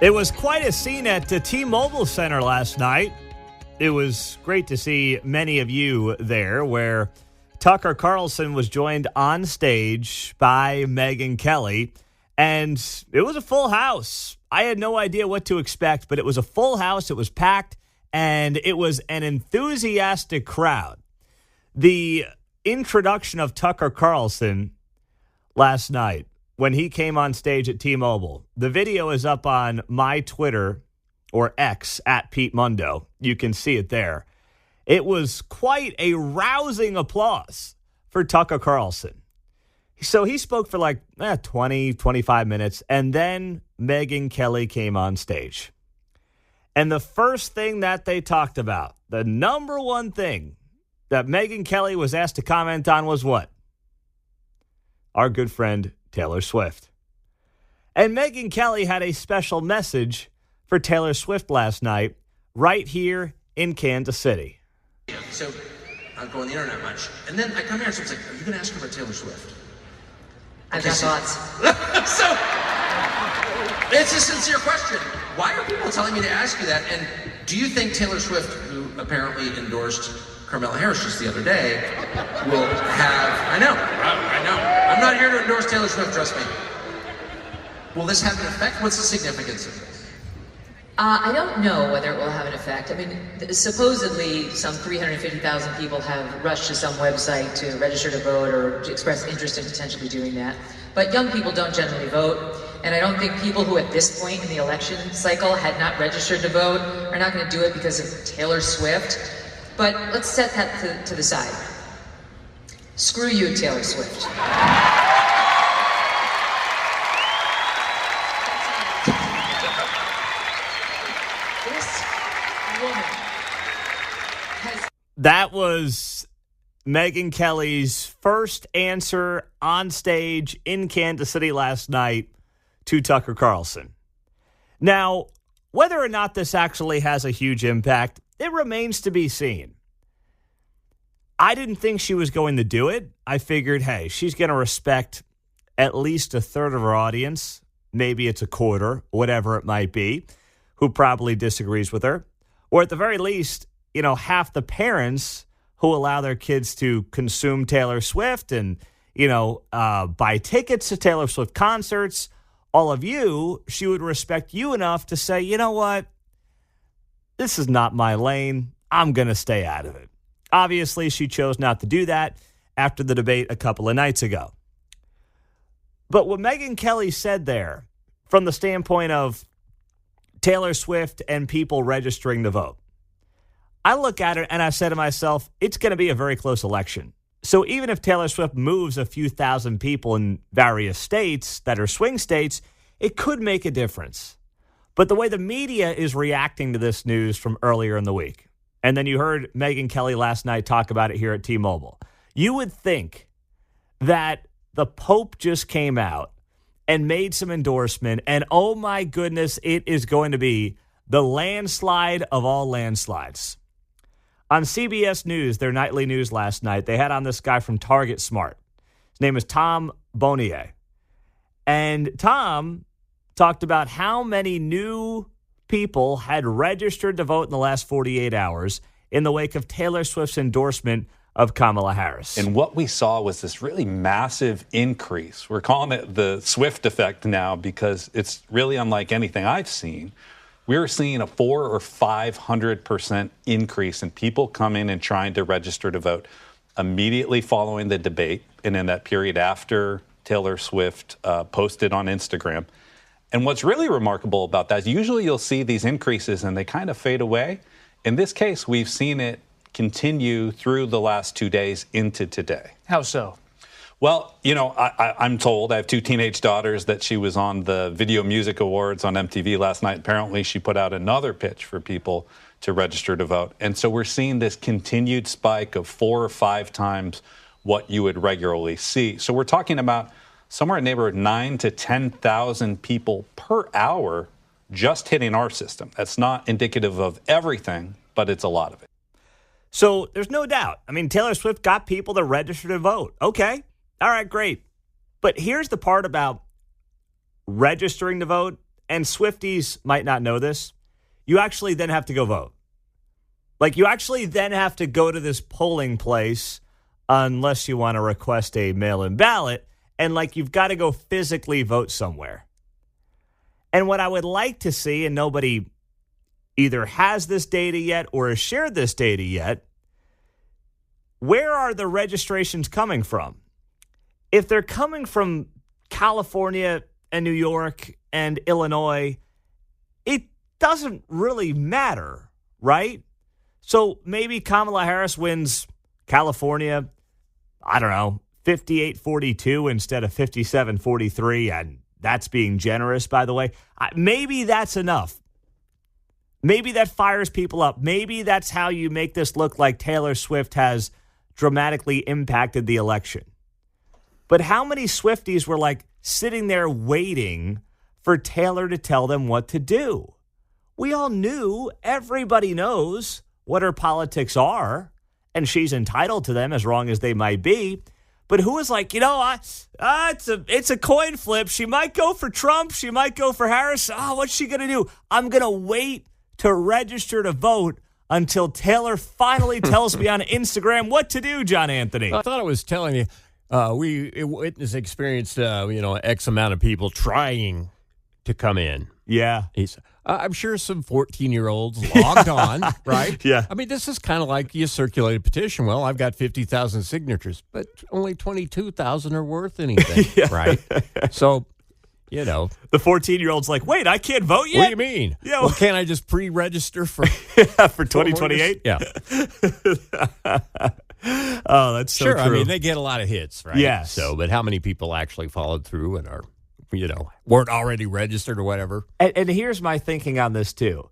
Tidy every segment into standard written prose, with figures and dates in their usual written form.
It was quite a scene at the T-Mobile Center last night. It was great to see many of you there, where Tucker Carlson was joined on stage by Megyn Kelly, and it was a full house. I had no idea what to expect, but it was a full house. It was packed, and it was an enthusiastic crowd. The introduction of Tucker Carlson last night, when he came on stage at T-Mobile, the video is up on my Twitter, or X, at Pete Mundo. You can see it there. It was quite a rousing applause for Tucker Carlson. So he spoke for like 20, 25 minutes, and then Megyn Kelly came on stage. And the first thing that they talked about, the number one thing that Megyn Kelly was asked to comment on was what? Our good friend Taylor Swift. And Megyn Kelly had a special message for Taylor Swift last night, right here in Kansas City. So I don't go on the internet much. And then I come here and someone's like, are you going to ask her about Taylor Swift? I've got thoughts. So it's a sincere question. Why are people telling me to ask you that? And do you think Taylor Swift, who apparently endorsed Carmela Harris just the other day, will have... I know. I'm not here to endorse Taylor Swift, trust me. Will this have an effect? What's the significance of this? I don't know whether it will have an effect. I mean, supposedly some 350,000 people have rushed to some website to register to vote or to express interest in potentially doing that. But young people don't generally vote, and I don't think people who at this point in the election cycle had not registered to vote are not going to do it because of Taylor Swift. But let's set that to the side. Screw you, Taylor Swift. That was Megyn Kelly's first answer on stage in Kansas City last night to Tucker Carlson. Now, whether or not this actually has a huge impact, it remains to be seen. I didn't think she was going to do it. I figured, hey, she's going to respect at least a third of her audience. Maybe it's a quarter, whatever it might be, who probably disagrees with her. Or at the very least, half the parents who allow their kids to consume Taylor Swift and, buy tickets to Taylor Swift concerts. All of you, she would respect you enough to say, you know what? This is not my lane. I'm going to stay out of it. Obviously, she chose not to do that after the debate a couple of nights ago. But what Megyn Kelly said there, from the standpoint of Taylor Swift and people registering to vote, I look at it and I say to myself, it's going to be a very close election. So even if Taylor Swift moves a few thousand people in various states that are swing states, it could make a difference. But the way the media is reacting to this news from earlier in the week, and then you heard Megyn Kelly last night talk about it here at T-Mobile, you would think that the Pope just came out and made some endorsement, and oh my goodness, it is going to be the landslide of all landslides. On CBS News, their nightly news last night, they had on this guy from Target Smart. His name is Tom Bonnier. And Tom talked about how many new people had registered to vote in the last 48 hours in the wake of Taylor Swift's endorsement of Kamala Harris. And what we saw was this really massive increase. We're calling it the Swift effect now because it's really unlike anything I've seen. We're seeing a 400 or 500% increase in people coming and trying to register to vote immediately following the debate and in that period after Taylor Swift posted on Instagram. And what's really remarkable about that is usually you'll see these increases and they kind of fade away. In this case, we've seen it continue through the last 2 days into today. How so? Well, I'm told, I have two teenage daughters, that she was on the Video Music Awards on MTV last night. Apparently, she put out another pitch for people to register to vote. And so we're seeing this continued spike of 4 or 5 times what you would regularly see. So we're talking about somewhere in the neighborhood 9,000 to 10,000 people per hour just hitting our system. That's not indicative of everything, but it's a lot of it. So there's no doubt. I mean, Taylor Swift got people to register to vote. Okay. All right, great. But here's the part about registering to vote and Swifties might not know this, you actually then have to go vote. Like, you actually then have to go to this polling place unless you want to request a mail-in ballot. And, like, you've got to go physically vote somewhere. And what I would like to see, and nobody either has this data yet or has shared this data yet, where are the registrations coming from? If they're coming from California and New York and Illinois, it doesn't really matter, right? So maybe Kamala Harris wins California, I don't know, 58-42 instead of 57-43, and that's being generous, by the way. Maybe that's enough. Maybe that fires people up. Maybe that's how you make this look like Taylor Swift has dramatically impacted the election. But how many Swifties were like sitting there waiting for Taylor to tell them what to do? We all knew, everybody knows what her politics are, and she's entitled to them as wrong as they might be. But who was like, it's a coin flip. She might go for Trump. She might go for Harris. What's she going to do? I'm going to wait to register to vote until Taylor finally tells me on Instagram what to do, John Anthony. I thought I was telling you, we experienced, X amount of people trying to come in. Yeah. I'm sure some 14-year-olds logged on, right? Yeah. I mean, this is kind of like you circulate a petition. Well, I've got 50,000 signatures, but only 22,000 are worth anything, right? So, the 14-year-old's like, wait, I can't vote yet? What do you mean? Yeah, well, can't I just pre-register for for 2028? Yeah. Oh, that's so sure. true. I mean, they get a lot of hits, right? Yes. So, but how many people actually followed through and are, weren't already registered or whatever? And here's my thinking on this, too.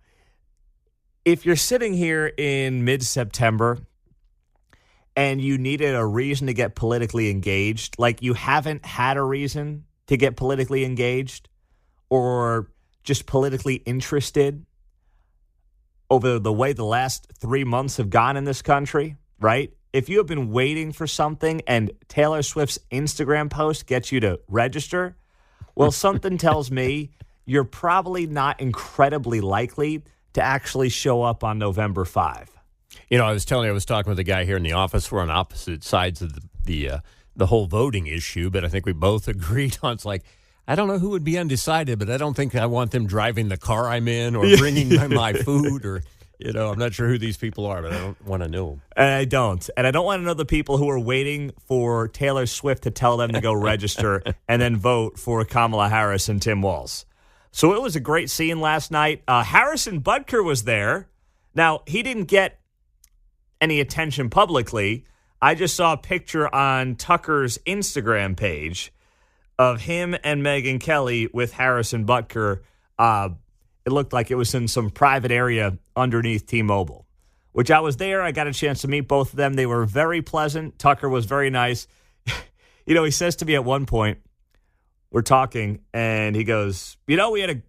If you're sitting here in mid-September and you needed a reason to get politically engaged, like you haven't had a reason to get politically engaged or just politically interested over the way the last 3 months have gone in this country, right? If you have been waiting for something and Taylor Swift's Instagram post gets you to register, well, something tells me you're probably not incredibly likely to actually show up on November 5. I was talking with a guy here in the office. We're on opposite sides of the whole voting issue, but I think we both agreed on it's like, I don't know who would be undecided, but I don't think I want them driving the car I'm in or bringing my food or, I'm not sure who these people are, but I don't want to know them. And I don't. And I don't want to know the people who are waiting for Taylor Swift to tell them to go register and then vote for Kamala Harris and Tim Walz. So it was a great scene last night. Harrison Butker was there. Now, he didn't get any attention publicly. I just saw a picture on Tucker's Instagram page of him and Megyn Kelly with Harrison Butker. It looked like it was in some private area underneath T-Mobile, which I was there. I got a chance to meet both of them. They were very pleasant. Tucker was very nice. He says to me at one point, we're talking, and he goes, we had a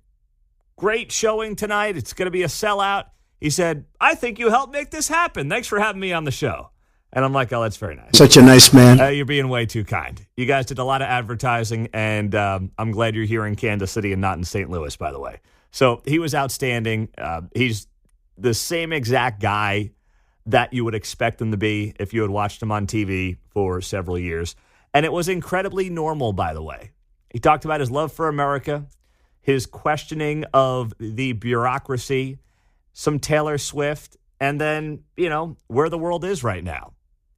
great showing tonight. It's going to be a sellout. He said, I think you helped make this happen. Thanks for having me on the show. And I'm like, oh, that's very nice. Such a nice man. You're being way too kind. You guys did a lot of advertising, and I'm glad you're here in Kansas City and not in St. Louis, by the way. So he was outstanding. He's the same exact guy that you would expect him to be if you had watched him on TV for several years. And it was incredibly normal, by the way. He talked about his love for America, his questioning of the bureaucracy, some Taylor Swift, and then, where the world is right now.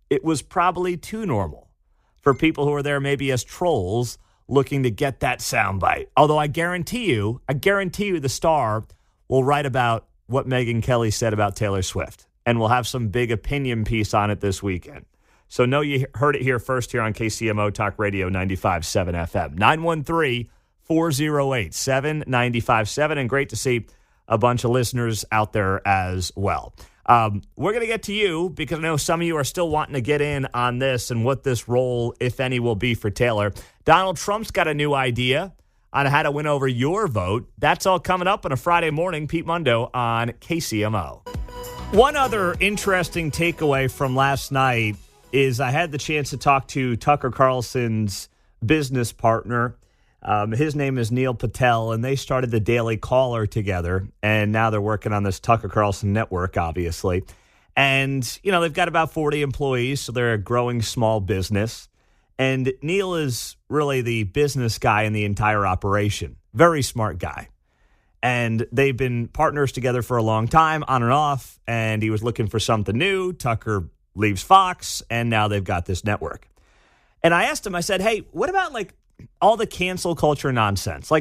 It was probably too normal for people who are there maybe as trolls looking to get that soundbite. Although I guarantee you the Star will write about what Megyn Kelly said about Taylor Swift, and we'll have some big opinion piece on it this weekend. So know you heard it here first here on KCMO Talk Radio 95.7 FM. 913-408-7957. And great to see a bunch of listeners out there as well. We're going to get to you because I know some of you are still wanting to get in on this and what this role, if any, will be for Taylor. Donald Trump's got a new idea on how to win over your vote. That's all coming up on a Friday morning. Pete Mundo on KCMO. One other interesting takeaway from last night is I had the chance to talk to Tucker Carlson's business partner, His name is Neil Patel, and they started the Daily Caller together, and now they're working on this Tucker Carlson network, obviously. And, they've got about 40 employees, so they're a growing small business. And Neil is really the business guy in the entire operation. Very smart guy. And they've been partners together for a long time, on and off, and he was looking for something new. Tucker leaves Fox, and now they've got this network. And I asked him, I said, hey, what about all the cancel culture nonsense?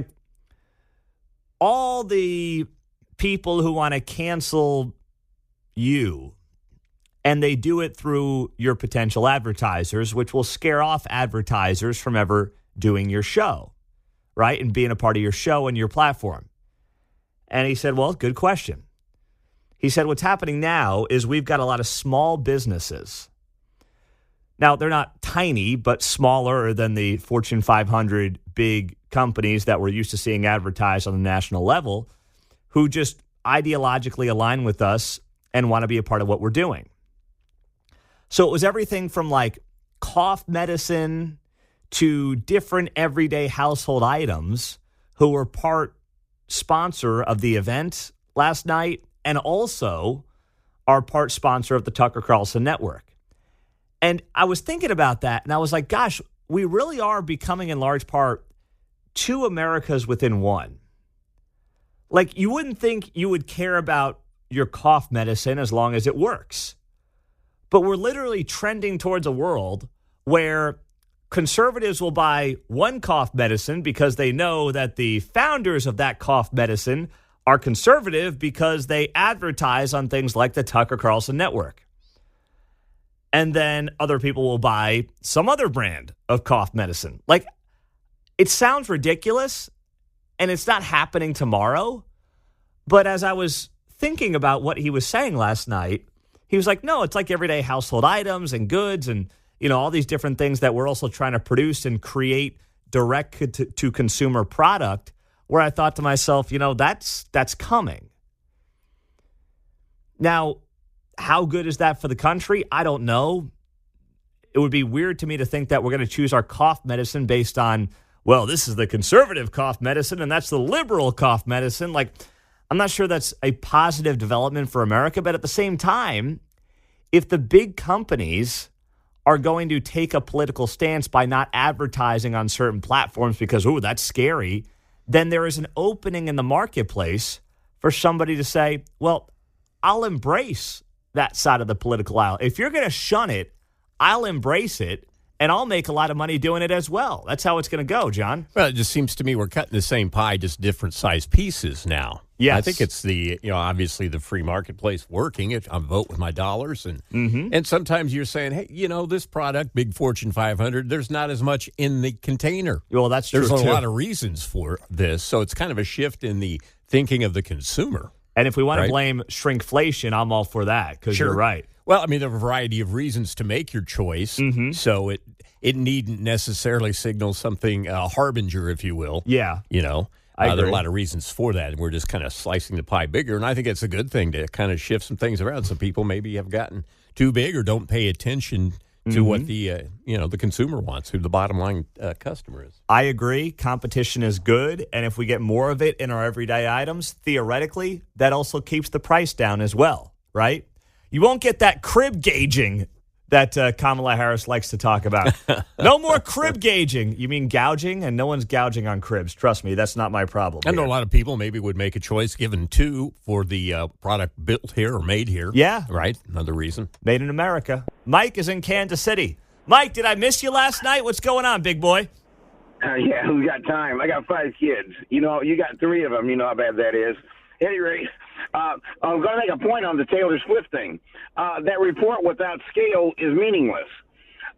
All the people who want to cancel you, and they do it through your potential advertisers, which will scare off advertisers from ever doing your show, right? And being a part of your show and your platform. And he said, well, good question. He said, what's happening now is we've got a lot of small businesses. Now, they're not tiny, but smaller than the Fortune 500 big companies that we're used to seeing advertised on the national level, who just ideologically align with us and want to be a part of what we're doing. So it was everything from cough medicine to different everyday household items who were part sponsor of the event last night and also are part sponsor of the Tucker Carlson Network. And I was thinking about that, and I was like, gosh, we really are becoming in large part two Americas within one. You wouldn't think you would care about your cough medicine as long as it works. But we're literally trending towards a world where conservatives will buy one cough medicine because they know that the founders of that cough medicine are conservative because they advertise on things like the Tucker Carlson Network. And then other people will buy some other brand of cough medicine. It sounds ridiculous, and it's not happening tomorrow. But as I was thinking about what he was saying last night, he was like, no, it's like everyday household items and goods and, all these different things that we're also trying to produce and create direct to consumer product, where I thought to myself, that's coming. Now, how good is that for the country? I don't know. It would be weird to me to think that we're going to choose our cough medicine based on, well, this is the conservative cough medicine and that's the liberal cough medicine. I'm not sure that's a positive development for America, but at the same time, if the big companies are going to take a political stance by not advertising on certain platforms because, that's scary, then there is an opening in the marketplace for somebody to say, well, I'll embrace that side of the political aisle. If you're going to shun it, I'll embrace it, and I'll make a lot of money doing it as well. That's how it's going to go, John. Well, it just seems to me we're cutting the same pie, just different size pieces now. Yes. I think it's the, obviously the free marketplace working. I vote with my dollars. And sometimes you're saying, hey, this product, big Fortune 500, there's not as much in the container. Well, that's true, There's a too. lot of reasons for this. So it's kind of a shift in the thinking of the consumer. And if we want Right. to blame shrinkflation, I'm all for that because Sure. you're right. Well, there are a variety of reasons to make your choice. So it needn't necessarily signal something, harbinger, if you will. Yeah. There are agree. a lot of reasons for that, and we're just kind of slicing the pie bigger. And I think it's a good thing to kind of shift some things around. Some people maybe have gotten too big or don't pay attention to what the the consumer wants, who the bottom line customer is. I agree. Competition is good, and if we get more of it in our everyday items, theoretically, that also keeps the price down as well, right? You won't get that crib gauging that Kamala Harris likes to talk about. No more crib gauging. You mean gouging? And no one's gouging on cribs. Trust me, that's not my problem. I know here. a lot of people maybe would make a choice given two for the product built here or made here. Yeah. Right? Another reason. Made in America. Mike is in Kansas City. Mike, did I miss you last night? What's going on, big boy? Yeah, who's got time? I got 5 kids. You got 3 of them. You know how bad that is. At any rate, I'm going to make a point on the Taylor Swift thing. That report without scale is meaningless.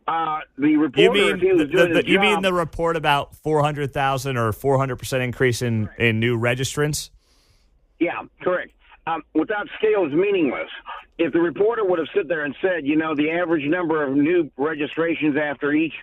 The reporter, You mean the report about 400,000 or 400% increase in new registrants? Yeah, correct. Without scale is meaningless. If the reporter would have stood there and said, the average number of new registrations after each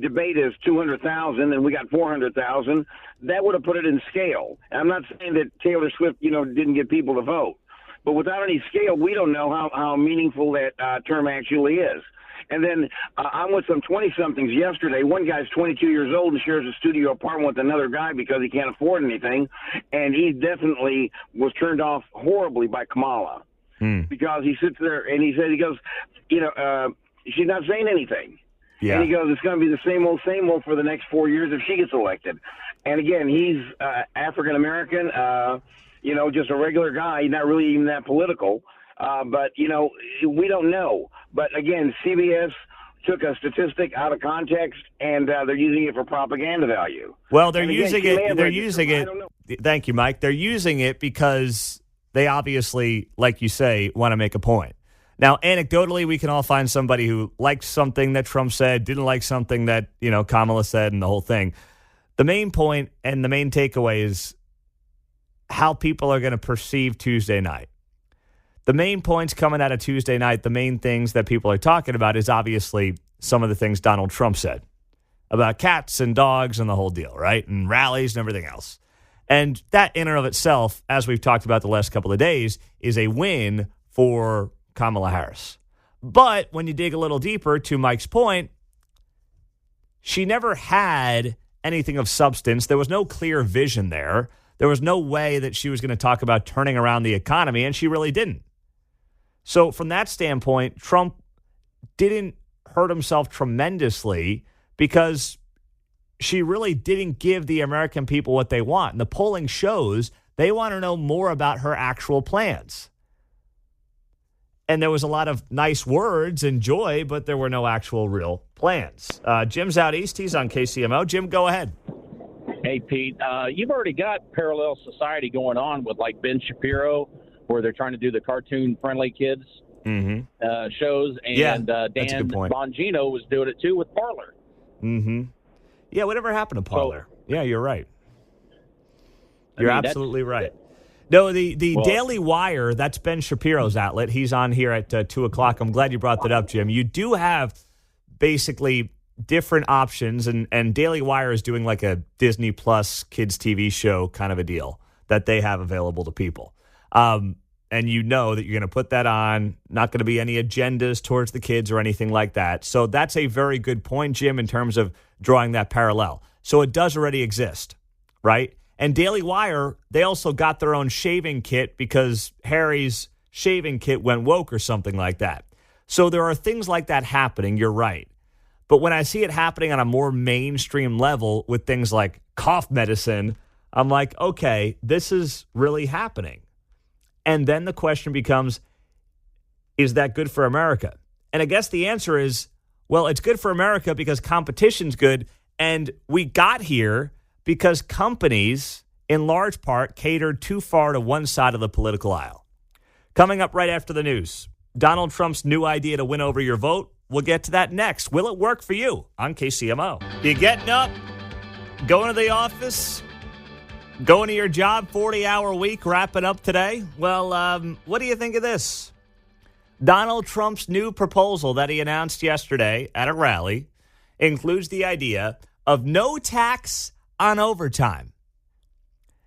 debate is 200,000 and we got 400,000, that would have put it in scale. And I'm not saying that Taylor Swift, didn't get people to vote. but without any scale, we don't know how meaningful that term actually is. And then I'm with some 20-somethings yesterday. One guy's 22 years old and shares a studio apartment with another guy because he can't afford anything, and he definitely was turned off horribly by Kamala because he sits there and he goes, she's not saying anything. Yeah. And he goes, it's going to be the same old for the next 4 years if she gets elected. And again, he's African-American, just a regular guy. He's not really even that political. But, we don't know. But, again, CBS took a statistic out of context, and they're using it for propaganda value. Well, they're using it. Thank you, Mike. They're using it because they obviously, like you say, want to make a point. Now, anecdotally, we can all find somebody who liked something that Trump said, didn't like something that, Kamala said, and the whole thing. The main point and the main takeaway is how people are going to perceive Tuesday night. The main points coming out of Tuesday night, the main things that people are talking about is obviously some of the things Donald Trump said about cats and dogs and the whole deal, right? And rallies and everything else. And that in and of itself, as we've talked about the last couple of days, is a win for Kamala Harris. But when you dig a little deeper, to Mike's point, she never had anything of substance. There was no clear vision there. There was no way that she was going to talk about turning around the economy, and she really didn't. So from that standpoint, Trump didn't hurt himself tremendously because she really didn't give the American people what they want. And the polling shows they want to know more about her actual plans. And there was a lot of nice words and joy, but there were no actual real plans. Jim's out east. He's on KCMO. Jim, go ahead. Hey, Pete, you've already got parallel society going on with like Ben Shapiro, where they're trying to do the cartoon-friendly kids shows, and Dan Bongino was doing it too with Parler. Mm-hmm. Yeah, whatever happened to Parler? Yeah, you're right. You're absolutely right. No, the Daily Wire, that's Ben Shapiro's outlet. He's on here at 2 o'clock. I'm glad you brought that up, Jim. You do have basically different options, and Daily Wire is doing like a Disney Plus kids TV show kind of a deal that they have available to people. And you know that you're going to put that on, not going to be any agendas towards the kids or anything like that. So that's a very good point, Jim, in terms of drawing that parallel. So it does already exist, right? And Daily Wire, they also got their own shaving kit because Harry's shaving kit went woke or something like that. So there are things like that happening, you're right. But when I see it happening on a more mainstream level with things like cough medicine, I'm like, okay, this is really happening. And then the question becomes, is that good for America? And I guess the answer is, well, it's good for America because competition's good. And we got here because companies, in large part, catered too far to one side of the political aisle. Coming up right after the news, Donald Trump's new idea to win over your vote. We'll get to that next. Will it work for you on KCMO? You getting up, going to the office, going to your job, 40-hour week, wrapping up today? Well, what do you think of this? Donald Trump's new proposal that he announced yesterday at a rally includes the idea of no tax on overtime.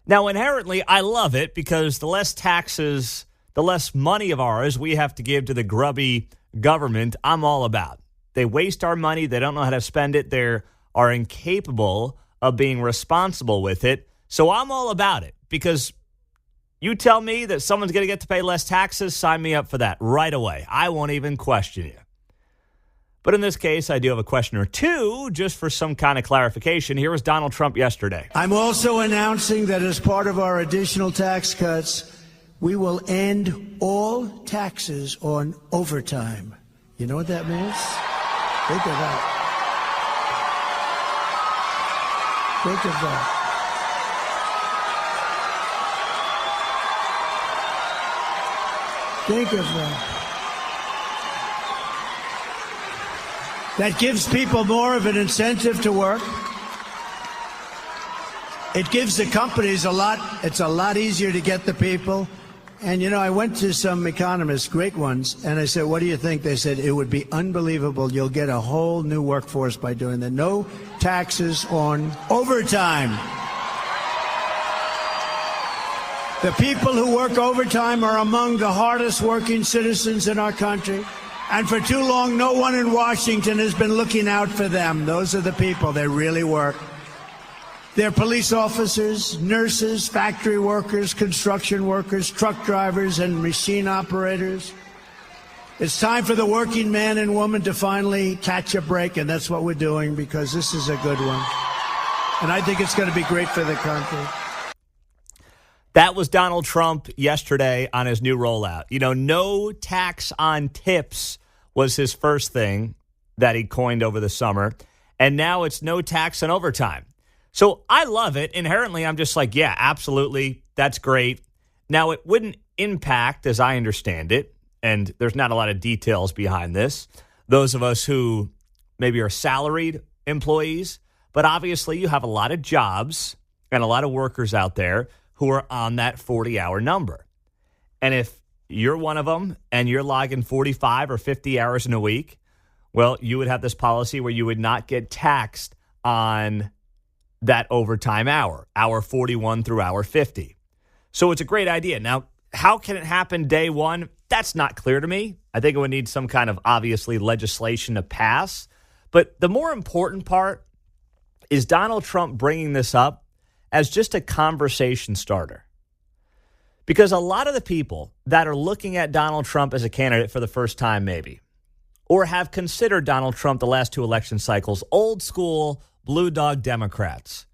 Now, inherently, I love it because the less taxes, the less money of ours we have to give to the grubby government, I'm all about. They waste our money. They don't know how to spend it. They are incapable of being responsible with it. So I'm all about it because you tell me that someone's going to get to pay less taxes, sign me up for that right away. I won't even question you. But in this case, I do have a question or two just for some kind of clarification. Here was Donald Trump yesterday. I'm also announcing that as part of our additional tax cuts, we will end all taxes on overtime. You know what that means? Think of that. Think of that. Think of that. That gives people more of an incentive to work. It gives the companies it's a lot easier to get the people. And, I went to some economists, great ones, and I said, what do you think? They said, it would be unbelievable. You'll get a whole new workforce by doing that. No taxes on overtime. The people who work overtime are among the hardest working citizens in our country. And for too long, no one in Washington has been looking out for them. Those are the people that really work. They're police officers, nurses, factory workers, construction workers, truck drivers, and machine operators. It's time for the working man and woman to finally catch a break, and that's what we're doing because this is a good one. And I think it's going to be great for the country. That was Donald Trump yesterday on his new rollout. You know, no tax on tips was his first thing that he coined over the summer, and now it's no tax on overtime. So I love it. Inherently, I'm just like, yeah, absolutely. That's great. Now, it wouldn't impact, as I understand it, and there's not a lot of details behind this, those of us who maybe are salaried employees, but obviously you have a lot of jobs and a lot of workers out there who are on that 40-hour number. And if you're one of them and you're logging 45 or 50 hours in a week, well, you would have this policy where you would not get taxed on that overtime hour 41 through hour 50. So it's a great idea. Now, how can it happen day one? That's not clear to me. I think it would need some kind of, obviously, legislation to pass. But the more important part is Donald Trump bringing this up as just a conversation starter. Because a lot of the people that are looking at Donald Trump as a candidate for the first time, maybe, or have considered Donald Trump the last two election cycles, old school blue dog Democrats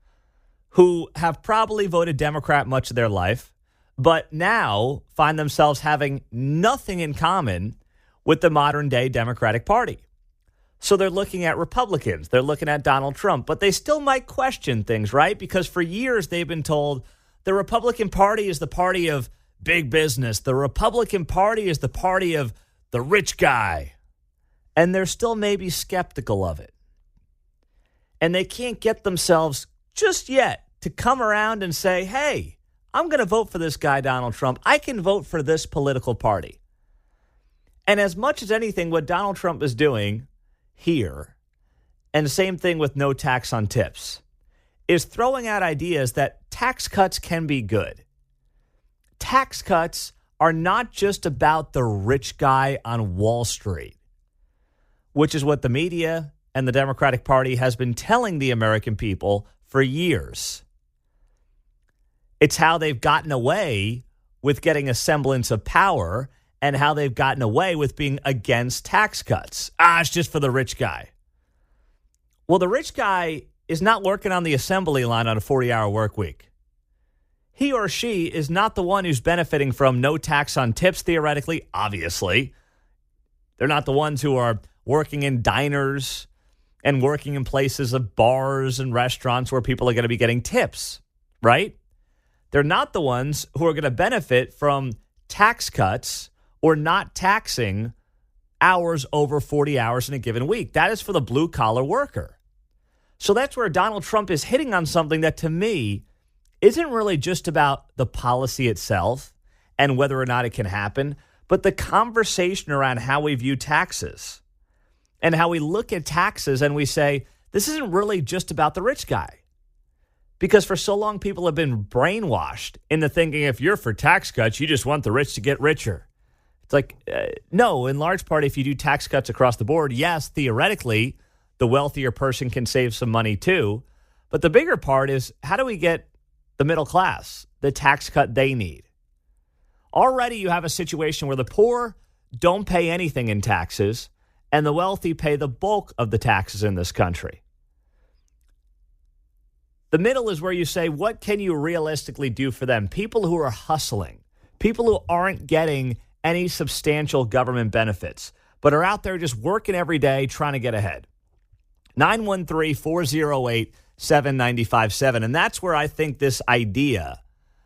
who have probably voted Democrat much of their life, but now find themselves having nothing in common with the modern day Democratic Party. So they're looking at Republicans, they're looking at Donald Trump, but they still might question things, right? Because for years they've been told the Republican Party is the party of big business. The Republican Party is the party of the rich guy. And they're still maybe skeptical of it. And they can't get themselves just yet to come around and say, hey, I'm going to vote for this guy, Donald Trump. I can vote for this political party. And as much as anything, what Donald Trump is doing here, and the same thing with no tax on tips, is throwing out ideas that tax cuts can be good. Tax cuts are not just about the rich guy on Wall Street, which is what the media and the Democratic Party has been telling the American people for years. It's how they've gotten away with getting a semblance of power and how they've gotten away with being against tax cuts. It's just for the rich guy. Well, the rich guy is not working on the assembly line on a 40-hour work week. He or she is not the one who's benefiting from no tax on tips, theoretically, obviously. They're not the ones who are working in diners and working in places of bars and restaurants where people are going to be getting tips, right? They're not the ones who are going to benefit from tax cuts or not taxing hours over 40 hours in a given week. That is for the blue-collar worker. So that's where Donald Trump is hitting on something that, to me, isn't really just about the policy itself and whether or not it can happen, but the conversation around how we view taxes and how we look at taxes and we say, this isn't really just about the rich guy. Because for so long, people have been brainwashed into thinking if you're for tax cuts, you just want the rich to get richer. It's like, no, in large part, if you do tax cuts across the board, yes, theoretically, the wealthier person can save some money too. But the bigger part is, how do we get the middle class the tax cut they need? Already you have a situation where the poor don't pay anything in taxes and the wealthy pay the bulk of the taxes in this country. The middle is where you say, what can you realistically do for them? People who are hustling, people who aren't getting any substantial government benefits, but are out there just working every day trying to get ahead. 913-408-7957. And that's where I think this idea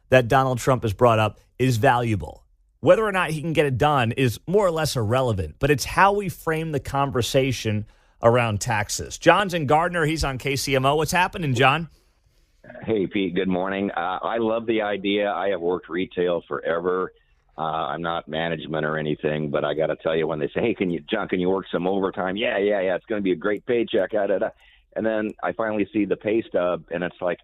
that Donald Trump has brought up is valuable. Whether or not he can get it done is more or less irrelevant, but it's how we frame the conversation around taxes. John's in Gardner. He's on KCMO. What's happening, John? Hey, Pete. Good morning. I love the idea. I have worked retail forever. I'm not management or anything, but I got to tell you, when they say, hey, John, can you work some overtime? Yeah. It's going to be a great paycheck. And then I finally see the pay stub, and it's like,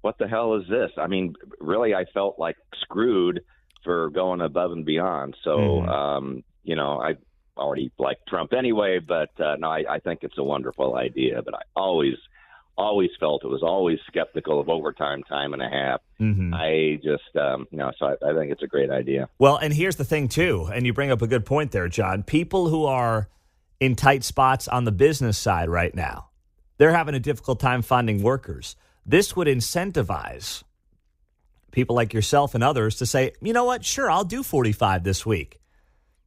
what the hell is this? I mean, really, I felt like screwed for going above and beyond. So, I already like Trump anyway, but no, I think it's a wonderful idea. But I always felt it was always skeptical of overtime, time and a half. I just, so I think it's a great idea. Well, and here's the thing, too, and you bring up a good point there, John. People who are in tight spots on the business side right now, they're having a difficult time finding workers. This would incentivize people like yourself and others to say, you know what, sure, I'll do 45 this week.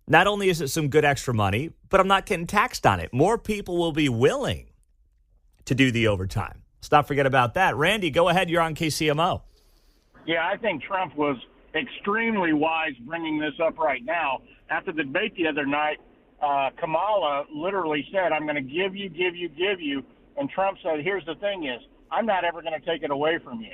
Not only is it some good extra money, but I'm not getting taxed on it. More people will be willing to do the overtime. Let's not forget about that. Randy, go ahead. You're on KCMO. Yeah, I think Trump was extremely wise bringing this up right now. After the debate the other night, Kamala literally said, I'm going to give you. And Trump said, here's the thing is, I'm not ever going to take it away from you.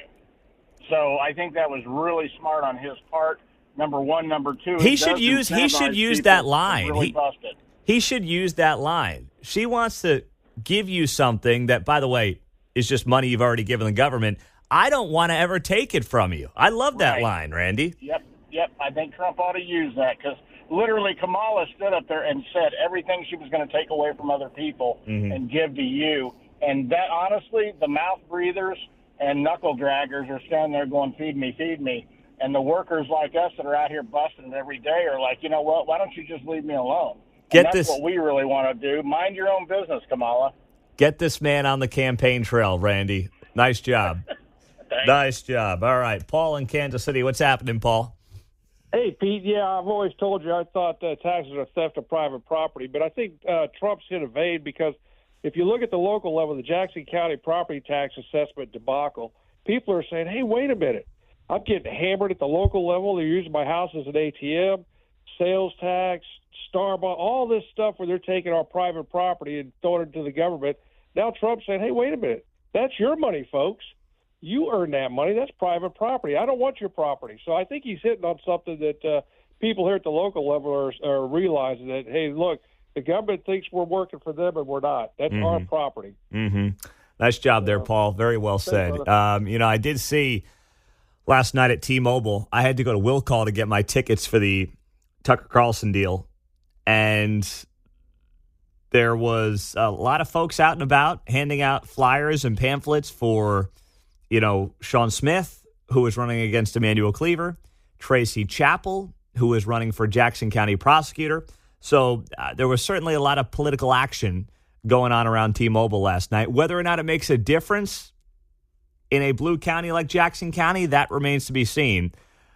So I think that was really smart on his part. Number one. Number two, he should use that line. Really busted. He should use that line. She wants to give you something that, by the way, is just money you've already given the government. I don't want to ever take it from you. I love that line, Randy. Yep. I think Trump ought to use that because literally Kamala stood up there and said everything she was going to take away from other people and give to you. And that, honestly, the mouth breathers and knuckle draggers are standing there going, feed me. And the workers like us that are out here busting every day are like, you know what, why don't you just leave me alone? That's what we really want to do. Mind your own business, Kamala. Get this man on the campaign trail, Randy. Nice job. Nice job. All right. Paul in Kansas City. What's happening, Paul? Hey, Pete. Yeah, I've always told you I thought taxes are theft of private property, but I think Trump's hit a vein because if you look at the local level, the Jackson County property tax assessment debacle, people are saying, hey, wait a minute. I'm getting hammered at the local level. They're using my house as an ATM, sales tax, Starbucks, all this stuff where they're taking our private property and throwing it to the government. Now Trump's saying, hey, wait a minute. That's your money, folks. You earn that money. That's private property. I don't want your property. So I think he's hitting on something that people here at the local level are realizing that, hey, look, the government thinks we're working for them and we're not. That's our property. Nice job there, Paul. Very well said. I did see last night at T-Mobile, I had to go to Will Call to get my tickets for the Tucker Carlson deal. And there was a lot of folks out and about handing out flyers and pamphlets for, Sean Smith, who was running against Emmanuel Cleaver, Tracy Chappell, who was running for Jackson County prosecutor. So there was certainly a lot of political action going on around T-Mobile last night. Whether or not it makes a difference in a blue county like Jackson County, that remains to be seen.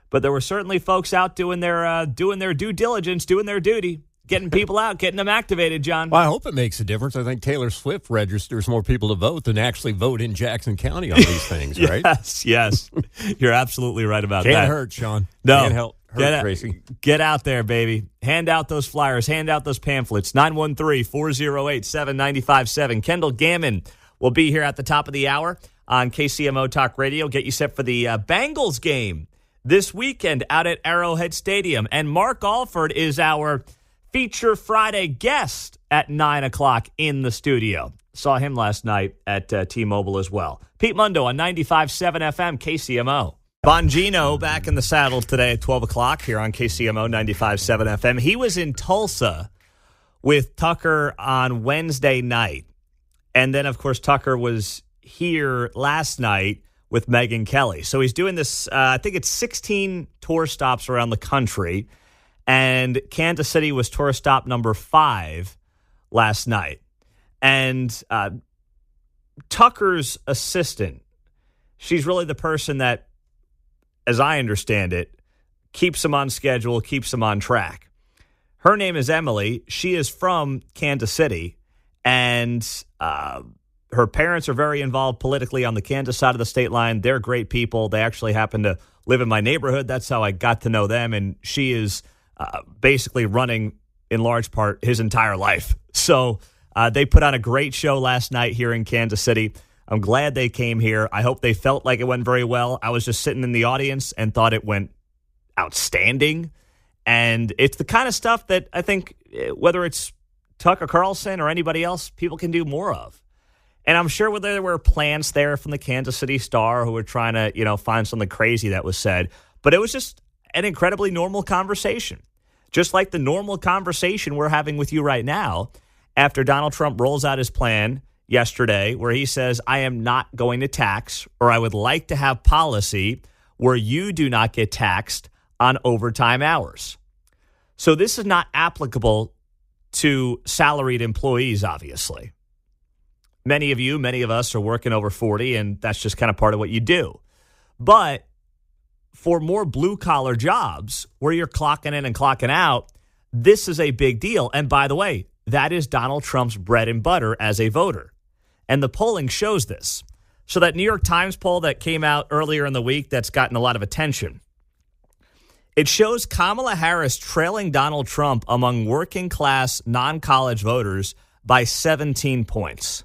But there were certainly folks out doing their due diligence, doing their duty, getting people out, getting them activated, John. Well, I hope it makes a difference. I think Taylor Swift registers more people to vote than actually vote in Jackson County on these things, right? Yes. You're absolutely right about that. Can't hurt, Sean. No. Can't help. Tracy. Get out there, baby. Hand out those flyers. Hand out those pamphlets. 913-408-7957. Kendall Gammon will be here at the top of the hour on KCMO Talk Radio. Get you set for the Bengals game this weekend out at Arrowhead Stadium. And Mark Alford is our Feature Friday guest at 9 o'clock in the studio. Saw him last night at T-Mobile as well. Pete Mundo on 95.7 FM KCMO. Bongino back in the saddle today at 12 o'clock here on KCMO 95.7 FM. He was in Tulsa with Tucker on Wednesday night. And then, of course, Tucker was here last night with Megyn Kelly. So he's doing this, I think it's 16 tour stops around the country. And Kansas City was tour stop number 5 last night. And Tucker's assistant, she's really the person that, as I understand it, keeps him on schedule, keeps him on track. Her name is Emily. She is from Kansas City, and her parents are very involved politically on the Kansas side of the state line. They're great people. They actually happen to live in my neighborhood. That's how I got to know them, and she is basically running, in large part, his entire life. So they put on a great show last night here in Kansas City. I'm glad they came here. I hope they felt like it went very well. I was just sitting in the audience and thought it went outstanding. And it's the kind of stuff that I think, whether it's Tucker Carlson or anybody else, people can do more of. And I'm sure whether there were plants there from the Kansas City Star who were trying to, find something crazy that was said. But it was just an incredibly normal conversation. Just like the normal conversation we're having with you right now after Donald Trump rolls out his plan yesterday where he says, I am not going to tax, or I would like to have policy where you do not get taxed on overtime hours. So this is not applicable to salaried employees, obviously. Many of us are working over 40, and that's just kind of part of what you do. But for more blue-collar jobs where you're clocking in and clocking out, this is a big deal. And by the way, that is Donald Trump's bread and butter as a voter. And the polling shows this. So that New York Times poll that came out earlier in the week that's gotten a lot of attention, it shows Kamala Harris trailing Donald Trump among working-class non-college voters by 17 points.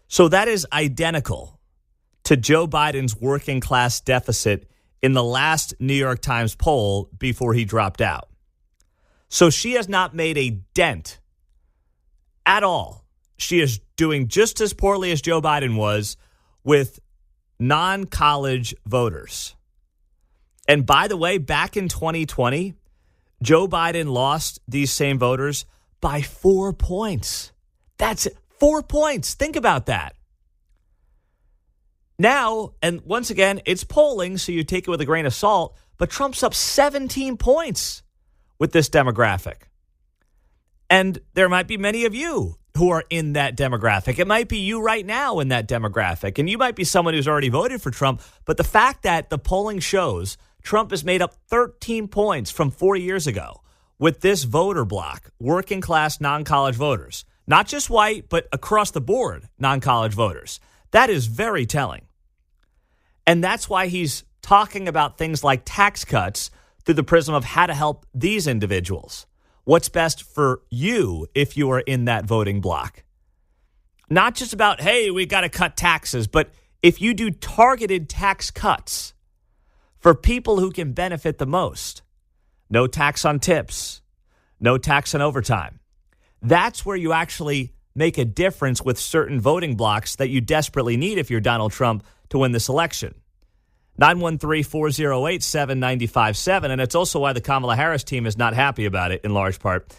So that is identical to Joe Biden's working class deficit in the last New York Times poll before he dropped out. So she has not made a dent at all. She is doing just as poorly as Joe Biden was with non-college voters. And by the way, back in 2020, Joe Biden lost these same voters by 4 points. That's it. 4 points. Think about that. Now, and once again, it's polling, so you take it with a grain of salt, but Trump's up 17 points with this demographic. And there might be many of you who are in that demographic. It might be you right now in that demographic, and you might be someone who's already voted for Trump, but the fact that the polling shows Trump has made up 13 points from 4 years ago with this voter block, working class non-college voters. Not just white, but across the board, non-college voters. That is very telling. And that's why he's talking about things like tax cuts through the prism of how to help these individuals. What's best for you if you are in that voting block? Not just about, hey, we got to cut taxes, but if you do targeted tax cuts for people who can benefit the most, no tax on tips, no tax on overtime. That's where you actually make a difference with certain voting blocks that you desperately need if you're Donald Trump to win this election. 913-408-7957. And it's also why the Kamala Harris team is not happy about it in large part.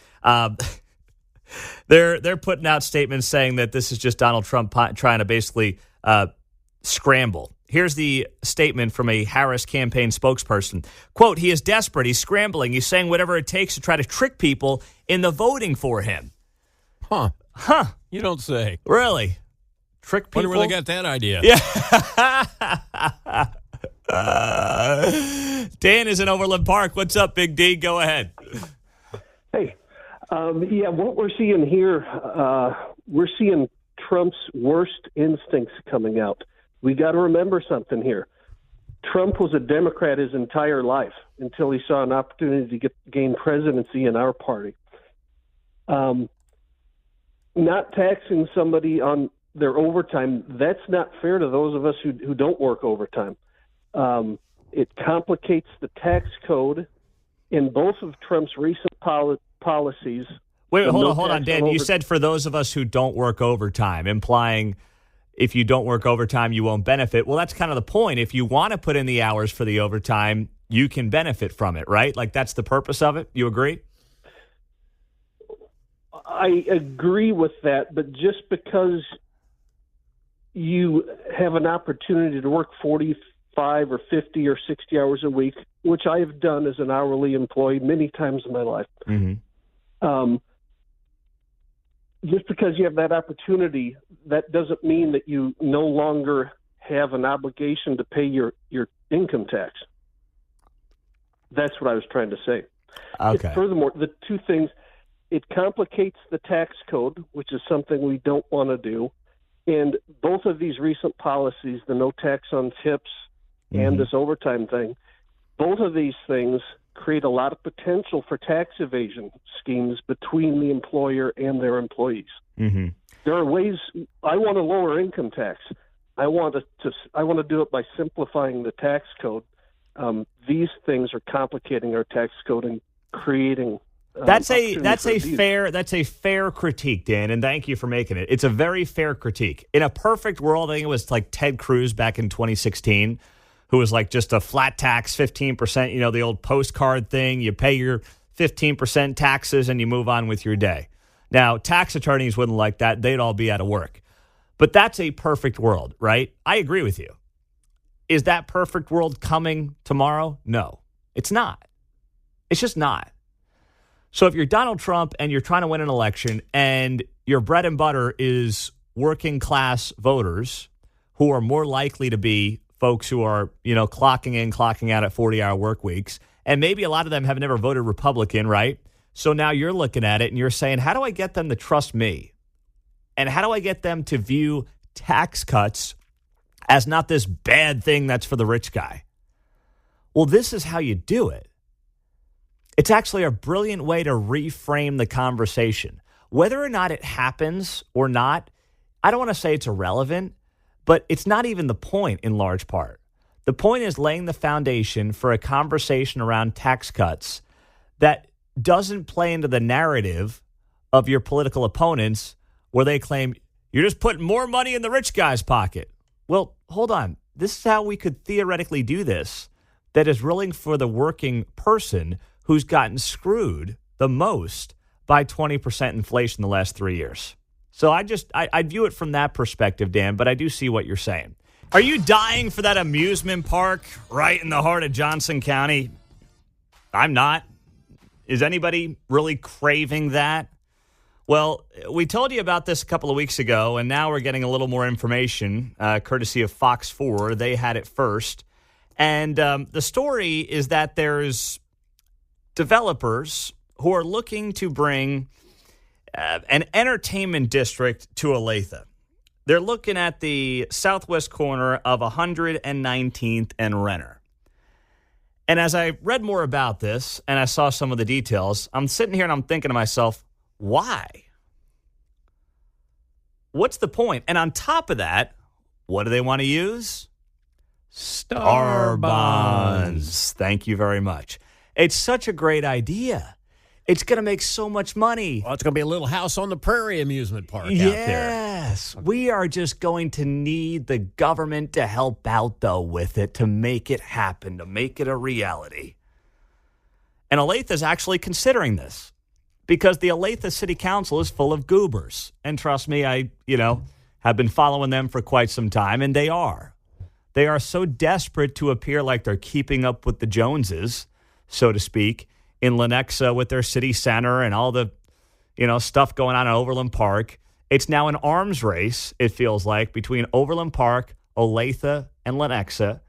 They're putting out statements saying that this is just Donald Trump trying to basically scramble. Here's the statement from a Harris campaign spokesperson. Quote, he is desperate. He's scrambling. He's saying whatever it takes to try to trick people into voting for him. Huh. You don't say. Really? Trick people? Wonder where they got that idea. Yeah. Dan is in Overland Park. What's up, Big D? Go ahead. Hey. What we're seeing here, we're seeing Trump's worst instincts coming out. We got to remember something here. Trump was a Democrat his entire life until he saw an opportunity to gain presidency in our party. Not taxing somebody on their overtime, that's not fair to those of us who don't work overtime. It complicates the tax code in both of Trump's recent policies. Wait, hold on, Dan. You said for those of us who don't work overtime, implying if you don't work overtime, you won't benefit. Well, that's kind of the point. If you want to put in the hours for the overtime, you can benefit from it, right? Like that's the purpose of it. You agree? I agree with that, but just because you have an opportunity to work 45 or 50 or 60 hours a week, which I have done as an hourly employee many times in my life, just because you have that opportunity, that doesn't mean that you no longer have an obligation to pay your income tax. That's what I was trying to say. Okay. Furthermore, the two things, it complicates the tax code, which is something we don't want to do. And both of these recent policies, the no tax on tips and this overtime thing, both of these things create a lot of potential for tax evasion schemes between the employer and their employees. There are ways. I want to lower income tax. I want to do it by simplifying the tax code. These things are complicating our tax code and creating That's a fair critique, Dan, and thank you for making it. It's a very fair critique. In a perfect world, I think it was like Ted Cruz back in 2016, who was like just a flat tax, 15%, the old postcard thing. You pay your 15% taxes and you move on with your day. Now, tax attorneys wouldn't like that. They'd all be out of work. But that's a perfect world, right? I agree with you. Is that perfect world coming tomorrow? No, it's not. It's just not. So if you're Donald Trump and you're trying to win an election and your bread and butter is working class voters who are more likely to be folks who are, clocking in, clocking out at 40-hour work weeks, and maybe a lot of them have never voted Republican, right? So now you're looking at it and you're saying, how do I get them to trust me? And how do I get them to view tax cuts as not this bad thing that's for the rich guy? Well, this is how you do it. It's actually a brilliant way to reframe the conversation. Whether or not it happens or not, I don't want to say it's irrelevant, but it's not even the point in large part. The point is laying the foundation for a conversation around tax cuts that doesn't play into the narrative of your political opponents where they claim you're just putting more money in the rich guy's pocket. Well, hold on. This is how we could theoretically do this that is really for the working person who's gotten screwed the most by 20% inflation the last 3 years. So I view it from that perspective, Dan, but I do see what you're saying. Are you dying for that amusement park right in the heart of Johnson County? I'm not. Is anybody really craving that? Well, we told you about this a couple of weeks ago, and now we're getting a little more information, courtesy of Fox 4. They had it first. And the story is that there's developers who are looking to bring an entertainment district to Olathe. They're looking at the southwest corner of 119th and Renner. And as I read more about this and I saw some of the details, I'm sitting here and I'm thinking to myself, why? What's the point? And on top of that, what do they want to use? Star bonds. Thank you very much. It's such a great idea. It's going to make so much money. Well, it's going to be a little house on the prairie amusement park out there. Yes. We are just going to need the government to help out, though, with it, to make it happen, to make it a reality. And Olathe is actually considering this because the Olathe City Council is full of goobers. And trust me, I have been following them for quite some time, and they are. They are so desperate to appear like they're keeping up with the Joneses, so to speak, in Lenexa with their city center and all the, stuff going on in Overland Park. It's now an arms race, it feels like, between Overland Park, Olathe, and Lenexa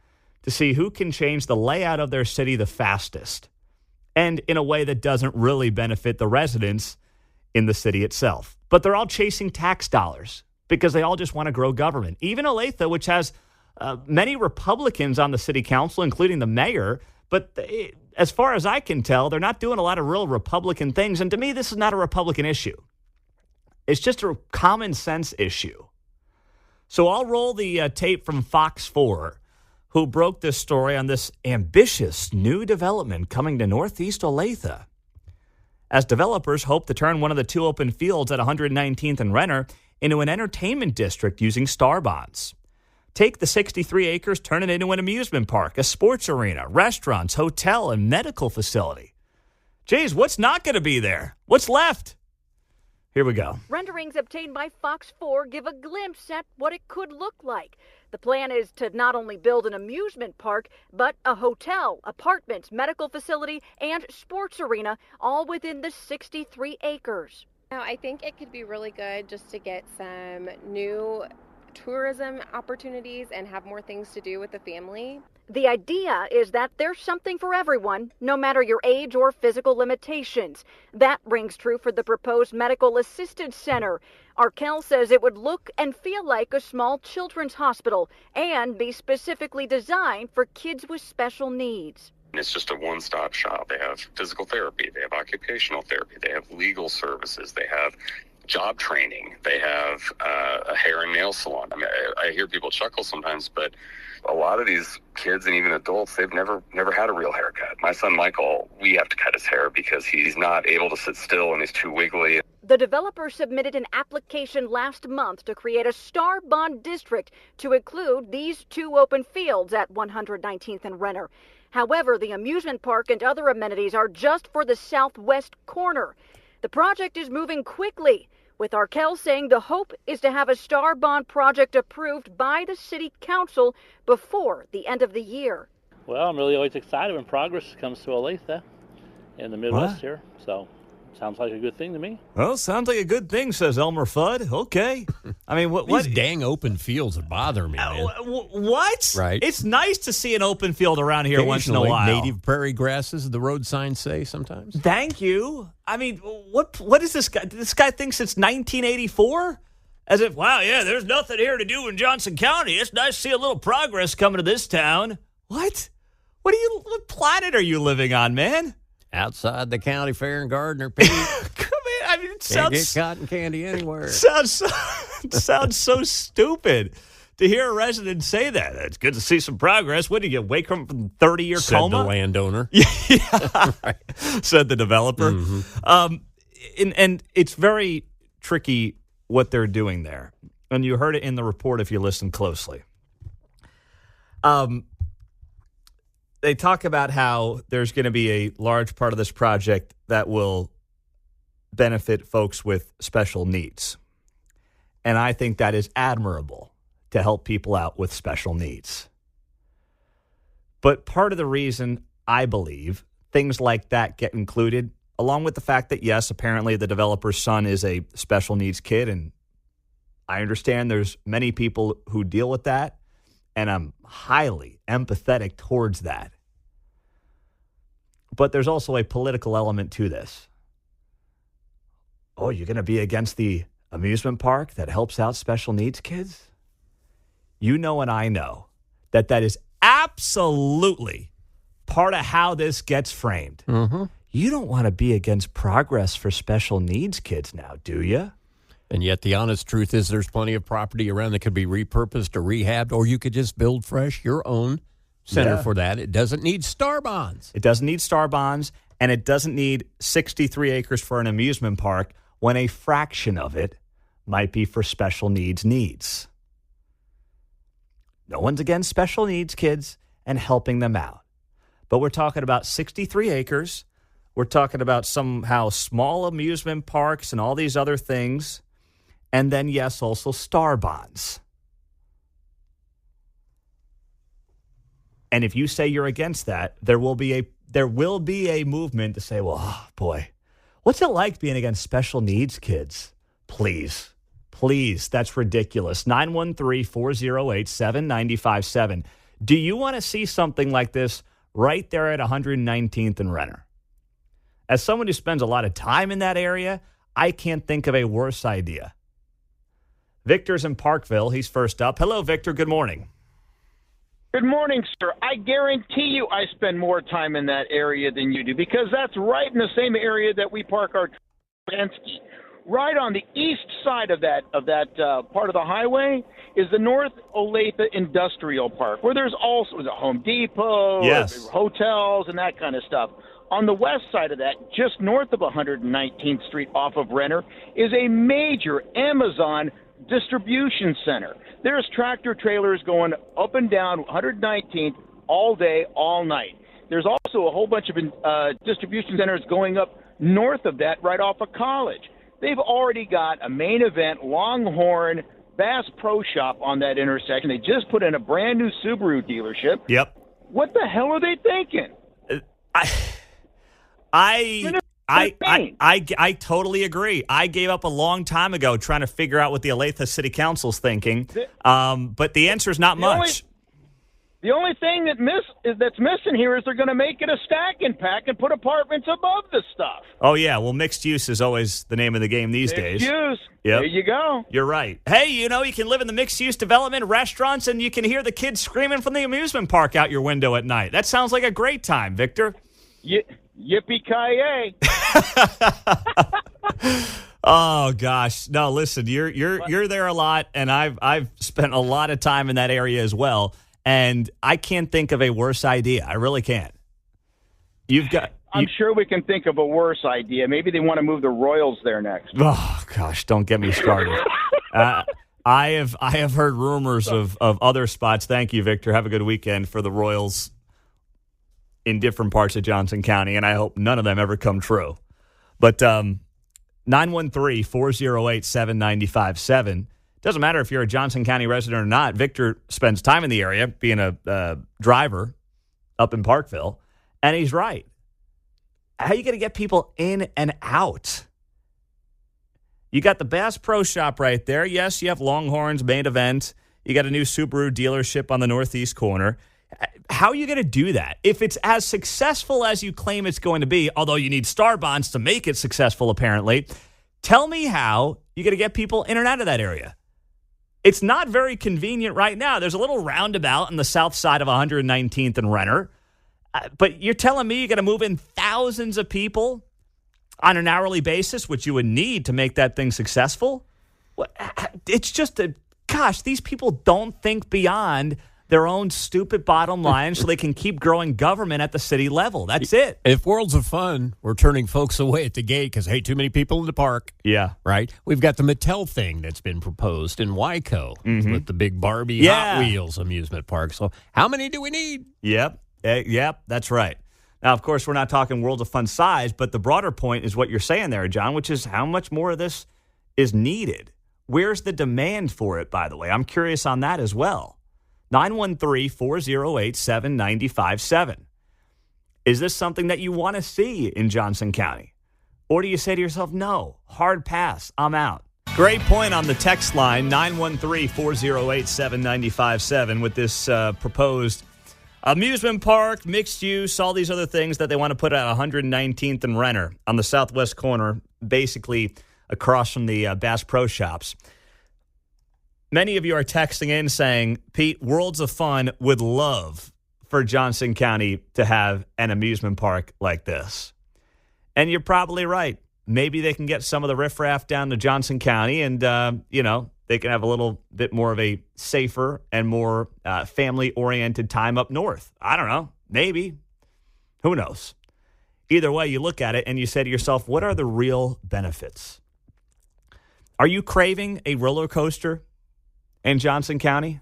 to see who can change the layout of their city the fastest and in a way that doesn't really benefit the residents in the city itself. But they're all chasing tax dollars because they all just want to grow government. Even Olathe, which has many Republicans on the city council, including the mayor, but as far as I can tell, they're not doing a lot of real Republican things. And to me, this is not a Republican issue. It's just a common sense issue. So I'll roll the tape from Fox 4, who broke this story on this ambitious new development coming to Northeast Olathe, as developers hope to turn one of the two open fields at 119th and Renner into an entertainment district using star bonds. Take the 63 acres, turn it into an amusement park, a sports arena, restaurants, hotel, and medical facility. Geez, what's not going to be there? What's left? Here we go. Renderings obtained by Fox 4 give a glimpse at what it could look like. The plan is to not only build an amusement park, but a hotel, apartments, medical facility, and sports arena, all within the 63 acres. Now, I think it could be really good just to get some new tourism opportunities and have more things to do with the family. The idea is that there's something for everyone, no matter your age or physical limitations. That rings true for the proposed medical assistance center. Arkell says it would look and feel like a small children's hospital and be specifically designed for kids with special needs. It's just a one-stop shop. They have physical therapy, they have occupational therapy, they have legal services, they have job training, they have a hair and nail salon. I mean, I hear people chuckle sometimes, but a lot of these kids and even adults, they've never had a real haircut. My son Michael, we have to cut his hair because he's not able to sit still and he's too wiggly. The developer submitted an application last month to create a star bond district to include these 2 open fields at 119th and Renner. However, the amusement park and other amenities are just for the southwest corner. The project is moving quickly, with Arkell saying the hope is to have a star bond project approved by the city council before the end of the year. Well, I'm really always excited when progress comes to Olathe in the Midwest here. So, sounds like a good thing to me. Well, sounds like a good thing, says Elmer Fudd. Okay. I mean, what These dang open fields bother me, man. What? Right. It's nice to see an open field around here once in a while. Native prairie grasses, the road signs say sometimes. Thank you. I mean, what is this guy? This guy thinks it's 1984? As if, wow, yeah, there's nothing here to do in Johnson County. It's nice to see a little progress coming to this town. What? What planet are you living on, man? Outside the county fair in Gardner, Pete. Come in. I mean, it Can't sounds get cotton candy anywhere. Sounds so stupid to hear a resident say that. It's good to see some progress. What did you wake from 30-year coma? Said the landowner. Yeah, right. Said the developer. Mm-hmm. And it's very tricky what they're doing there. And you heard it in the report if you listen closely. They talk about how there's going to be a large part of this project that will benefit folks with special needs. And I think that is admirable to help people out with special needs. But part of the reason I believe things like that get included, along with the fact that, yes, apparently the developer's son is a special needs kid, and I understand there's many people who deal with that, and I'm highly empathetic towards that. But there's also a political element to this. Oh, you're going to be against the amusement park that helps out special needs kids? You know and I know that is absolutely part of how this gets framed. Mm-hmm. You don't want to be against progress for special needs kids now, do you? And yet the honest truth is there's plenty of property around that could be repurposed or rehabbed, or you could just build fresh your own center for that. It doesn't need star bonds. It doesn't need star bonds, and it doesn't need 63 acres for an amusement park when a fraction of it might be for special needs. No one's against special needs kids and helping them out. But we're talking about 63 acres. We're talking about somehow small amusement parks and all these other things. And then, yes, also star bonds. And if you say you're against that, there will be a movement to say, well, oh, boy, what's it like being against special needs kids? Please, that's ridiculous. 913-408-7957. Do you want to see something like this right there at 119th and Renner? As someone who spends a lot of time in that area, I can't think of a worse idea. Victor's in Parkville. He's first up. Hello, Victor. Good morning. Good morning, sir. I guarantee you I spend more time in that area than you do, because that's right in the same area that we park our Penske. Right on the east side of that part of the highway is the North Olathe Industrial Park, where there's also the Home Depot, hotels, and that kind of stuff. On the west side of that, just north of 119th Street off of Renner, is a major Amazon distribution center. There's tractor trailers going up and down 119th all day, all night. There's also a whole bunch of distribution centers going up north of that right off of College. They've already got a Main Event, Longhorn, Bass Pro Shop on that intersection. They just put in a brand new Subaru dealership. Yep. What the hell are they thinking? I totally agree. I gave up a long time ago trying to figure out what the Olathe City Council's thinking, but the answer is not much. The only thing that's missing here is they're going to make it a stack and pack and put apartments above the stuff. Oh, yeah. Well, mixed use is always the name of the game these days. Mixed use. Yep. There you go. You're right. Hey, you can live in the mixed-use development, restaurants, and you can hear the kids screaming from the amusement park out your window at night. That sounds like a great time, Victor. Yippee-ki-yay. Oh gosh, no! Listen, you're there a lot, and I've spent a lot of time in that area as well, and I can't think of a worse idea. I really can't. I'm sure we can think of a worse idea. Maybe they want to move the Royals there next. Oh gosh, don't get me started. I have heard rumors of other spots. Thank you, Victor. Have a good weekend for the Royals in different parts of Johnson County, and I hope none of them ever come true. But 913-408-7957. Doesn't matter if you're a Johnson County resident or not. Victor spends time in the area being a driver up in Parkville, and he's right. How are you going to get people in and out? You got the Bass Pro Shop right there. Yes, you have Longhorn's main event. You got a new Subaru dealership on the northeast corner. How are you going to do that? If it's as successful as you claim it's going to be, although you need star bonds to make it successful, apparently, tell me how you're going to get people in and out of that area. It's not very convenient right now. There's a little roundabout on the south side of 119th and Renner. But you're telling me you're going to move in thousands of people on an hourly basis, which you would need to make that thing successful? It's just gosh, these people don't think beyond their own stupid bottom line so they can keep growing government at the city level. That's it. If Worlds of Fun, we're turning folks away at the gate because, hey, too many people in the park. Yeah. Right? We've got the Mattel thing that's been proposed in Wyco with the big Barbie Hot Wheels amusement park. So how many do we need? Yep, that's right. Now, of course, we're not talking Worlds of Fun size, but the broader point is what you're saying there, John, which is how much more of this is needed. Where's the demand for it, by the way? I'm curious on that as well. 913-408-7957. Is this something that you want to see in Johnson County? Or do you say to yourself, no, hard pass, I'm out? Great point on the text line, 913-408-7957, with this proposed amusement park, mixed use, all these other things that they want to put at 119th and Renner on the southwest corner, basically across from the Bass Pro Shops. Many of you are texting in saying, Pete, Worlds of Fun would love for Johnson County to have an amusement park like this. And you're probably right. Maybe they can get some of the riffraff down to Johnson County and, they can have a little bit more of a safer and more family-oriented time up north. I don't know. Maybe. Who knows? Either way, you look at it and you say to yourself, what are the real benefits? Are you craving a roller coaster in Johnson County?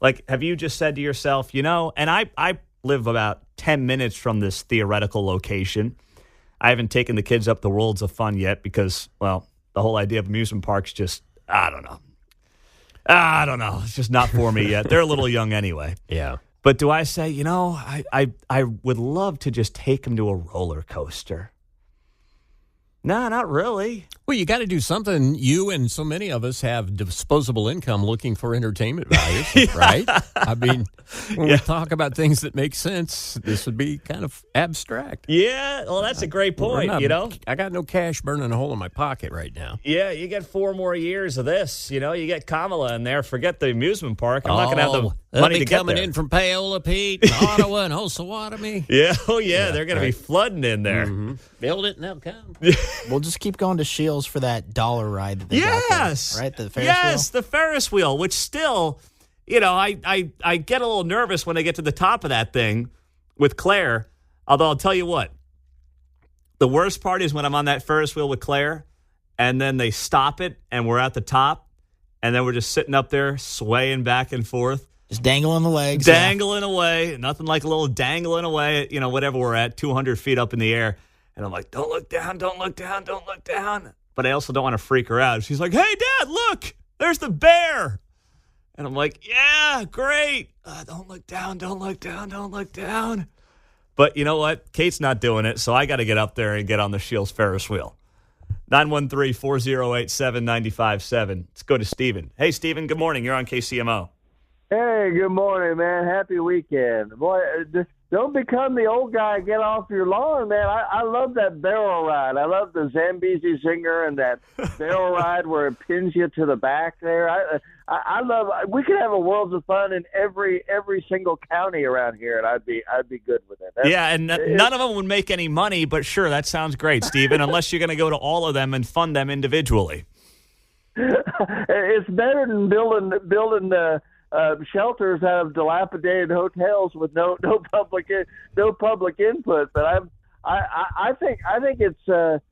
Like, have you just said to yourself, and I live about 10 minutes from this theoretical location. I haven't taken the kids up the Worlds of Fun yet because, well, the whole idea of amusement parks just, I don't know. It's just not for me yet. They're a little young anyway. Yeah. But do I say, I would love to just take them to a roller coaster? No, not really. Well, you got to do something. You and so many of us have disposable income looking for entertainment values, right? I mean, when we talk about things that make sense, this would be kind of abstract. Yeah, well, that's a great point, I got no cash burning a hole in my pocket right now. Yeah, you get 4 more years of this. You get Kamala in there. Forget the amusement park. I'm not going to have the money to get there. Coming in from Paola, Pete, and Ottawa, and Osawatomie. Yeah, they're going to be flooding in there. Mm-hmm. Build it and they'll come. We'll just keep going to Shields for that dollar ride that they got there, right? The Ferris wheel? The Ferris wheel, which still, I get a little nervous when I get to the top of that thing with Claire. Although I'll tell you what, the worst part is when I'm on that Ferris wheel with Claire and then they stop it and we're at the top and then we're just sitting up there swaying back and forth. Just dangling the legs. Dangling away. Nothing like a little dangling away at, whatever we're at, 200 feet up in the air. And I'm like, don't look down, don't look down, don't look down. But I also don't want to freak her out. She's like, hey, Dad, look, there's the bear. And I'm like, yeah, great. Don't look down, don't look down, don't look down. But you know what? Kate's not doing it, so I got to get up there and get on the Shields Ferris wheel. 913-408-7957. Let's go to Steven. Hey, Steven, good morning. You're on KCMO. Hey, good morning, man. Happy weekend. Boy, don't become the old guy and get off your lawn, man. I love that barrel ride. I love the Zambezi Zinger and that barrel ride where it pins you to the back there. I love. We could have a Worlds of Fun in every single county around here, and I'd be good with it. And none of them would make any money, but sure, that sounds great, Steven, unless you're going to go to all of them and fund them individually. It's better than building shelters out of dilapidated hotels with no public input. But I think it's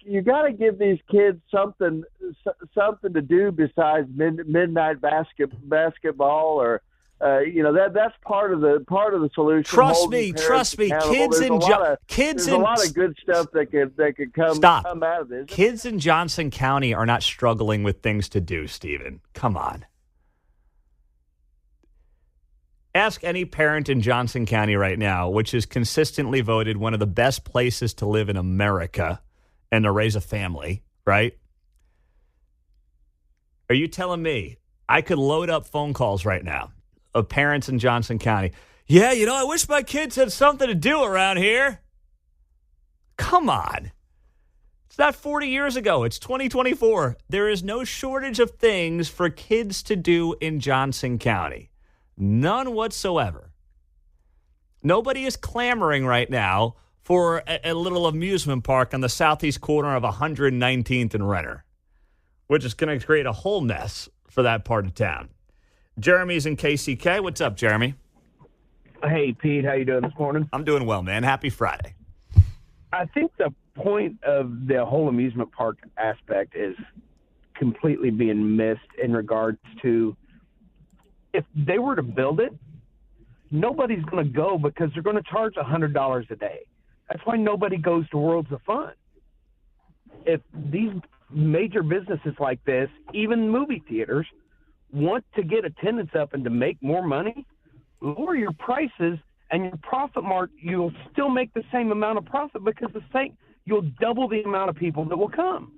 you got to give these kids something to do besides midnight basketball or. That's part of the solution. Trust me. Kids in there's a lot of good stuff that could come out of this. Kids in Johnson County are not struggling with things to do, Stephen. Come on. Ask any parent in Johnson County right now, which is consistently voted one of the best places to live in America and to raise a family, right? Are you telling me I could load up phone calls right now of parents in Johnson County? Yeah, I wish my kids had something to do around here. Come on. It's not 40 years ago. It's 2024. There is no shortage of things for kids to do in Johnson County. None whatsoever. Nobody is clamoring right now for a little amusement park on the southeast corner of 119th and Renner, which is going to create a whole mess for that part of town. Jeremy's in KCK. What's up, Jeremy? Hey, Pete. How you doing this morning? I'm doing well, man. Happy Friday. I think the point of the whole amusement park aspect is completely being missed in regards to if they were to build it, nobody's going to go because they're going to charge $100 a day. That's why nobody goes to Worlds of Fun. If these major businesses like this, even movie theaters, want to get attendance up and to make more money, lower your prices and your profit mark, you'll still make the same amount of profit because you'll double the amount of people that will come.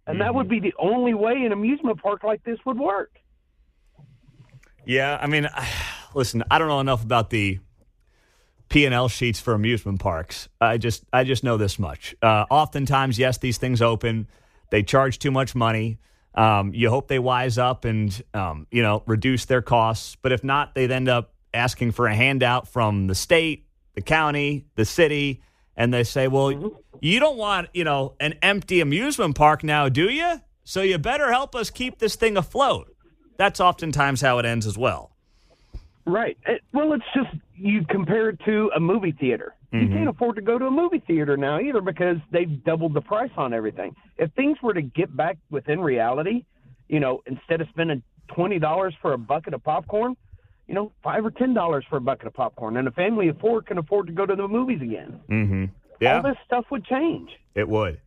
And that would be the only way an amusement park like this would work. Yeah, I mean, listen, I don't know enough about the P&L sheets for amusement parks. I just know this much. Oftentimes, yes, these things open. They charge too much money. You hope they wise up and, reduce their costs. But if not, they end up asking for a handout from the state, the county, the city, and they say, well, you don't want, an empty amusement park now, do you? So you better help us keep this thing afloat. That's oftentimes how it ends as well. Right. Well, it's just you compare it to a movie theater. You can't afford to go to a movie theater now either because they've doubled the price on everything. If things were to get back within reality, instead of spending $20 for a bucket of popcorn, $5 or $10 for a bucket of popcorn, and a family of four can afford to go to the movies again. Yeah. All this stuff would change. It would.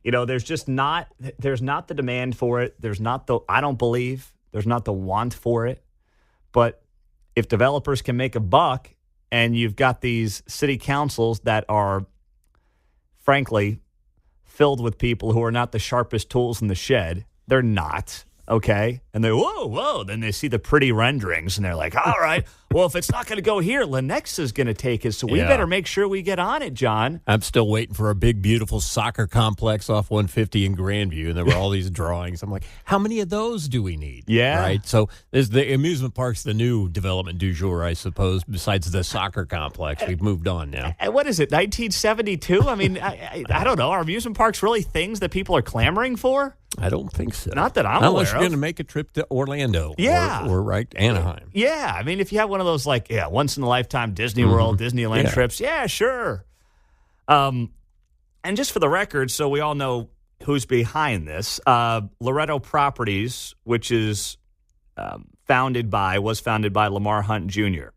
There's not the demand for it. I don't believe there's not the want for it. But if developers can make a buck and you've got these city councils that are, frankly, filled with people who are not the sharpest tools in the shed, they're not. Okay. And they, whoa. Then they see the pretty renderings and they're like, all right, well, if it's not going to go here, Lenexa is going to take it. So we better make sure we get on it, John. I'm still waiting for a big, beautiful soccer complex off 150 in Grandview. And there were all these drawings. I'm like, how many of those do we need? Yeah. Right. So is the amusement park's the new development du jour, I suppose, besides the soccer complex. We've moved on now. And what is it, 1972? I mean, I don't know. Are amusement parks really things that people are clamoring for? I don't think so. Not that I'm aware of. Unless you're going to make a trip to Orlando or right, Anaheim. Yeah. I mean, if you have one of those, once-in-a-lifetime Disney World, Disneyland trips, yeah, sure. And just for the record, so we all know who's behind this, Loretto Properties, which is was founded by Lamar Hunt Jr.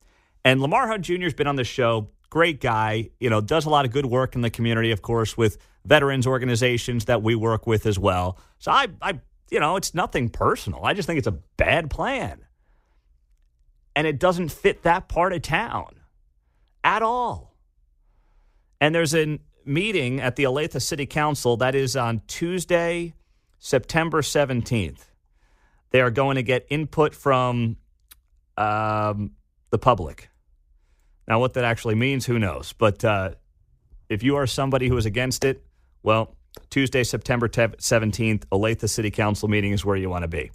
And Lamar Hunt Jr. has been on the show. Great guy, does a lot of good work in the community, of course, with veterans organizations that we work with as well. So I it's nothing personal. I just think it's a bad plan. And it doesn't fit that part of town at all. And there's a meeting at the Olathe City Council that is on Tuesday, September 17th. They are going to get input from the public. Now, what that actually means, who knows? But if you are somebody who is against it, well, Tuesday, September 17th, Olathe City Council meeting is where you want to be.